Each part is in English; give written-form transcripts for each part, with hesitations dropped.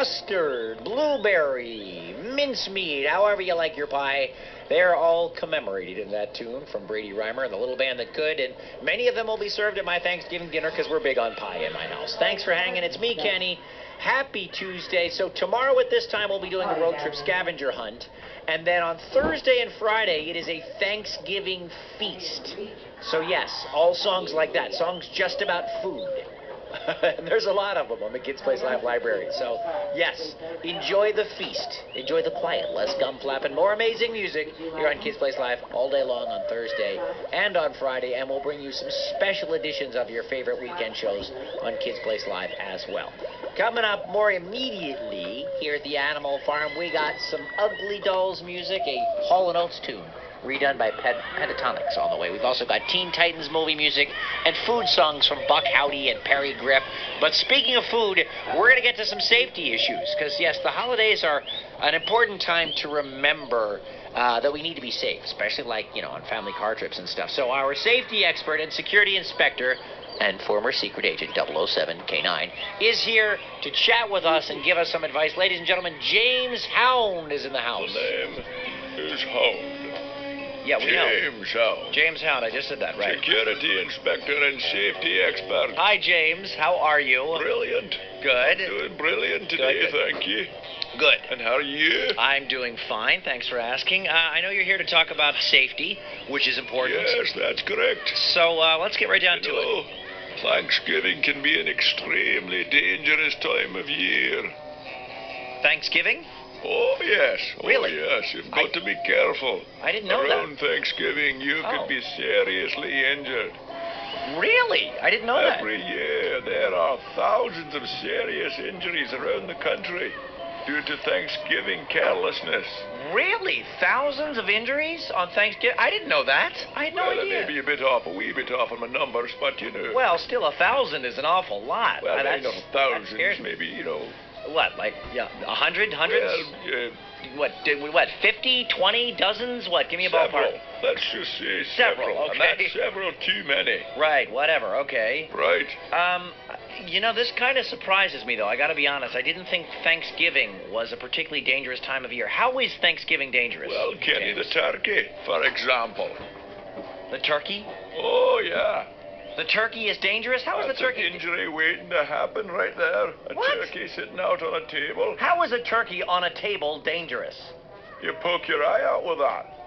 custard, blueberry, mincemeat, however you like your pie. They're all commemorated in that tune from Brady Reimer and the little band that could, and many of them will be served at my Thanksgiving dinner because we're big on pie in my house. Thanks for hanging. It's me, Kenny. Happy Tuesday. So tomorrow at this time, we'll be doing a road trip scavenger hunt. And then on Thursday and Friday, it is a Thanksgiving feast. So yes, all songs like that, songs just about food. And there's a lot of them on the Kids Place Live library. So yes, enjoy the feast. Enjoy the quiet, less gum flapping, more amazing music here on Kids Place Live all day long on Thursday and on Friday. And we'll bring you some special editions of your favorite weekend shows on Kids Place Live as well. Coming up more immediately here at the Animal Farm, we got some Ugly Dolls music, a Hall & Oates tune redone by Pentatonics on the way. We've also got Teen Titans movie music and food songs from Buck Howdy and Perry Grip. But speaking of food, we're going to get to some safety issues because, yes, the holidays are an important time to remember that we need to be safe, especially like, on family car trips and stuff. So our safety expert and security inspector and former secret agent 007 K9 is here to chat with us and give us some advice. Ladies and gentlemen, James Hound is in the house. The name is Hund. Yeah, we know. James Hound. James Hound, I just said that, right? Security inspector and safety expert. Hi, James. How are you? Brilliant. Good. Doing brilliant today, Good. thank you. Good. And how are you? I'm doing fine. Thanks for asking. I know you're here to talk about safety, which is important. Yes, that's correct. So let's get right down to it. Thanksgiving can be an extremely dangerous time of year. Thanksgiving? Oh, yes. Really? Oh, yes. You've got to be careful. I didn't know Around Thanksgiving, you could be seriously injured. Really? I didn't know that. Every year, there are thousands of serious injuries around the country due to Thanksgiving carelessness. Really? Thousands of injuries on Thanksgiving? I didn't know that. I had no idea. Maybe a wee bit off on my numbers, but Well, still 1,000 is an awful lot. Well, maybe not thousands, maybe, What, like, 100? Hundreds? Well, What, 50, 20, dozens? What, give me a ballpark. Let's just say several. Okay. And that's several too many. Right, whatever, okay. Right. This kind of surprises me, though. I gotta be honest. I didn't think Thanksgiving was a particularly dangerous time of year. How is Thanksgiving dangerous? Well, Kenny, the turkey, for example. The turkey? Oh, yeah. The turkey is dangerous? How is the turkey? An injury waiting to happen right there. A turkey sitting out on a table. How is a turkey on a table dangerous? You poke your eye out with that.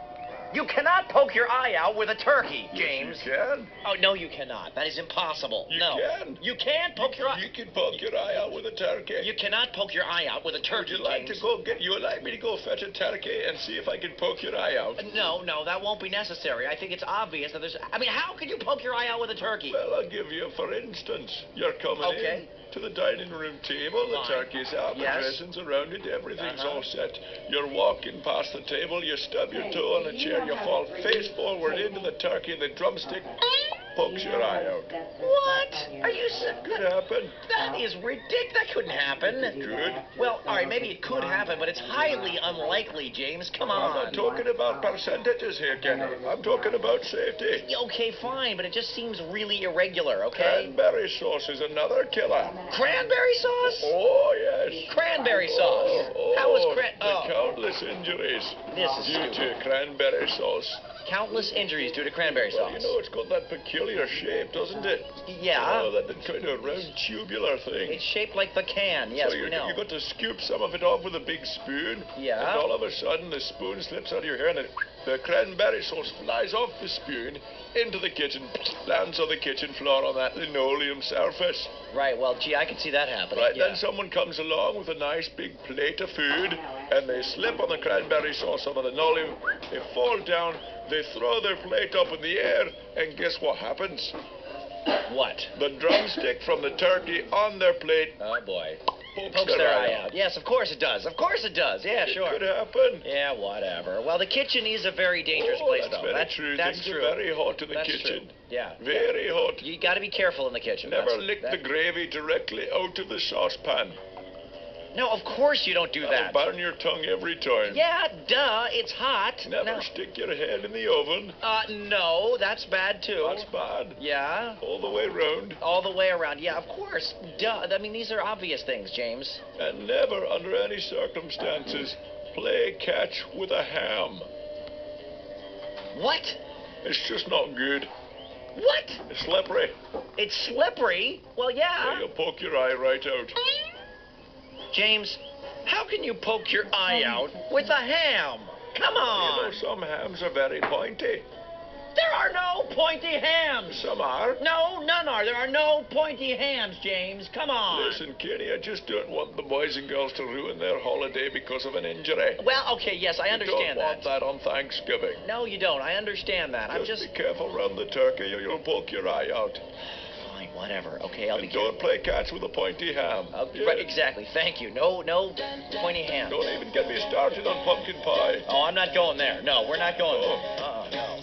You cannot poke your eye out with a turkey, James. Yes, you can. Oh, no, you cannot. That is impossible. You can. You can't poke your eye. You can poke your eye out with a turkey. You cannot poke your eye out with a turkey, Would you like James. you would like me to go fetch a turkey and see if I can poke your eye out? No, that won't be necessary. I think it's obvious that there's... how could you poke your eye out with a turkey? Well, I'll give you, for instance, you're coming in to the dining room table. The turkey's out, the dressing's around it, everything's all set. You're walking past the table, you stub your toe on a chair, you fall face forward into the turkey, and the drumstick pokes your eye out. What? Are you... Could happen. That is ridiculous. That couldn't happen. Good. Well, all right, maybe it could happen, but it's highly unlikely, James. Come on. I'm not talking about percentages here, Kenny. I'm talking about safety. Okay, fine, but it just seems really irregular, okay? Cranberry sauce is another killer. Cranberry sauce? Oh, yes. Cranberry sauce. How is the countless injuries due to cranberry sauce. Countless injuries due to cranberry sauce. Well, it's got that peculiar shape, doesn't it? Yeah. That kind of round tubular thing. It's shaped like the can. Yes, so we know. You got to scoop some of it off with a big spoon. Yeah. And all of a sudden, the spoon slips out of your hair, and the cranberry sauce flies off the spoon into the kitchen, lands on the kitchen floor on that linoleum surface. Right. Well, gee, I can see that happening. Right. Then someone comes along with a nice big plate of food, and they slip on the cranberry sauce on the linoleum. They fall down. They throw their plate up in the air, and guess what happens? What? The drumstick from the turkey on their plate. Oh, boy. Pokes their eye out. Yes, of course it does. Of course it does. Yeah, sure. It could happen. Yeah, whatever. Well, the kitchen is a very dangerous place, though. That's true. That's Things true. are very hot in the That's kitchen. True. Yeah. Very hot. You got to be careful in the kitchen. Never lick the gravy directly out of the saucepan. No, of course you don't do That'll that. burn your tongue every time. Yeah, duh. It's hot. Never No. stick your head in the oven. No, that's bad too. That's bad. Yeah. All the way round. All the way around. Yeah, of course. Duh. I mean, these are obvious things, James. And never, under any circumstances, play catch with a ham. What? It's just not good. What? It's slippery. It's slippery? Well, yeah. You'll poke your eye right out. James, how can you poke your eye out with a ham? Come on. You know, some hams are very pointy. There are no pointy hams. Some are. No, none are. There are no pointy hams, James. Come on. Listen, Kitty, I just don't want the boys and girls to ruin their holiday because of an injury. Well, okay, yes, I understand You don't want that on Thanksgiving. No, you don't. I understand that. I'm just... be careful around the turkey or you'll poke your eye out. Fine, whatever. Okay, I'll be And don't play catch with a pointy ham. Right, exactly. Thank you. No pointy hams. Don't even get me started on pumpkin pie. Oh, I'm not going there. No, we're not going Oh. there. No.